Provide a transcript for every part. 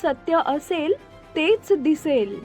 सत्य असेल तेच दिसेल.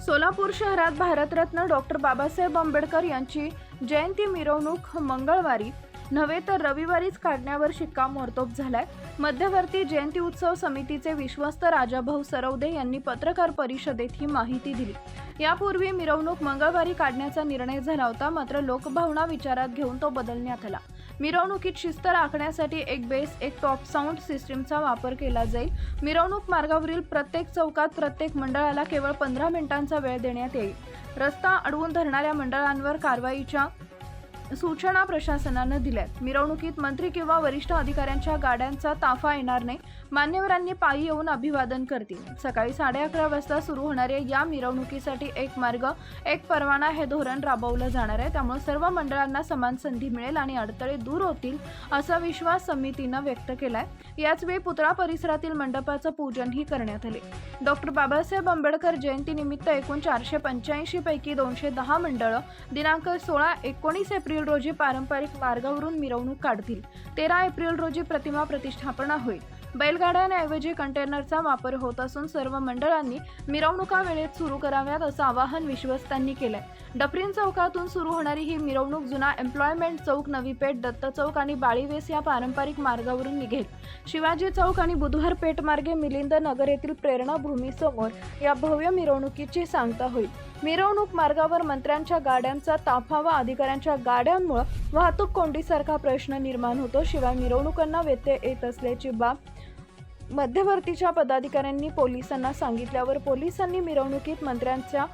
सोलापूर शहरात भारतरत्न डॉक्टर बाबासाहेब आंबेडकर यांची जयंती मिरवणूक मंगळवारी नव्हे तर रविवारीच काढण्यावर शिक्कामोर्तब झालाय. मध्यवर्ती जयंती उत्सव समितीचे विश्वस्त राजाभाऊ सरवदे यांनी पत्रकार परिषदेत ही माहिती दिली. यापूर्वी मिरवणूक मंगळवारी काढण्याचा निर्णय झाला होता, मात्र लोकभावना विचारात घेऊन तो बदलण्यात आला. मिरवणुकीत शिस्त राखण्यासाठी एक बेस, एक टॉप साऊंड सिस्टीमचा वापर केला जाईल. मिरवणूक मार्गावरील प्रत्येक चौकात प्रत्येक मंडळाला केवळ 15 मिनिटांचा वेळ देण्यात येईल. रस्ता अडवून धरणाऱ्या मंडळांवर कारवाईच्या सूचना प्रशासनानं दिल्यात. मिरवणुकीत मंत्री किंवा वरिष्ठ अधिकाऱ्यांच्या गाड्यांचा ताफा येणार नाही. मान्यवरांनी पायी येऊन अभिवादन करतील. सकाळी 11:30 वाजता सुरू होणाऱ्या या मिरवणुकीसाठी एक मार्ग एक परवाना हे धोरण राबवलं जाणार आहे. त्यामुळे सर्व मंडळांना समान संधी मिळेल आणि अडथळे दूर होतील असा विश्वास समितीनं व्यक्त केलाय. याचवेळी पुतळा परिसरातील मंडपाचं पूजनही करण्यात आले. डॉक्टर बाबासाहेब आंबेडकर जयंतीनिमित्त एकूण 485 पैकी 210 मंडळं दिनांक 16-19 एप्रिल रोजी पारंपरिक मार्गावरून मिरवणूक काढतील. 13 एप्रिल रोजी प्रतिमा प्रतिष्ठापना होईल. बैलगाड्यांऐवजी कंटेनरचा वापर होत असून सर्व मंडळांनी मिरवणुका वेळेत सुरू कराव्यात असं आवाहन विश्वस्तांनी केलंय. डफरीन चौकातून सुरू होणारी ही मिरवणूक जुना एम्प्लॉयमेंट चौक, नवी पेठ, दत्त चौक आणि बाळीवेस या पारंपरिक मार्गावरून निघेल. शिवाजी चौक आणि बुधवार पेठ मार्गे मिलिंद नगर येथील प्रेरणा भूमीसमोर या भव्य मिरवणुकीची सांगता होईल. मिरवणूक मार्गावर मंत्र्यांच्या गाड्यांचा ताफा व अधिकाऱ्यांच्या गाड्यांमुळे वाहतूक कोंडीसारखा प्रश्न निर्माण होतो. शिवाय मिरवणुकांना व्यत्यय येत असल्याची बाब मध्यवर्तीच्या पदाधिकाऱ्यांनी पोलिसांना सांगितल्यावर पोलिसांनी मिरवणुकीत मंत्र्यांच्या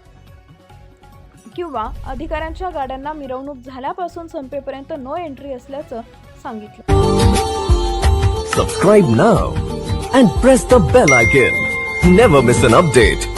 किंवा अधिकाऱ्यांच्या गाड्यांना मिरवणूक झाल्यापासून संपेपर्यंत नो एंट्री असल्याचं सांगितलं. Subscribe now and press the bell icon. Never miss an update.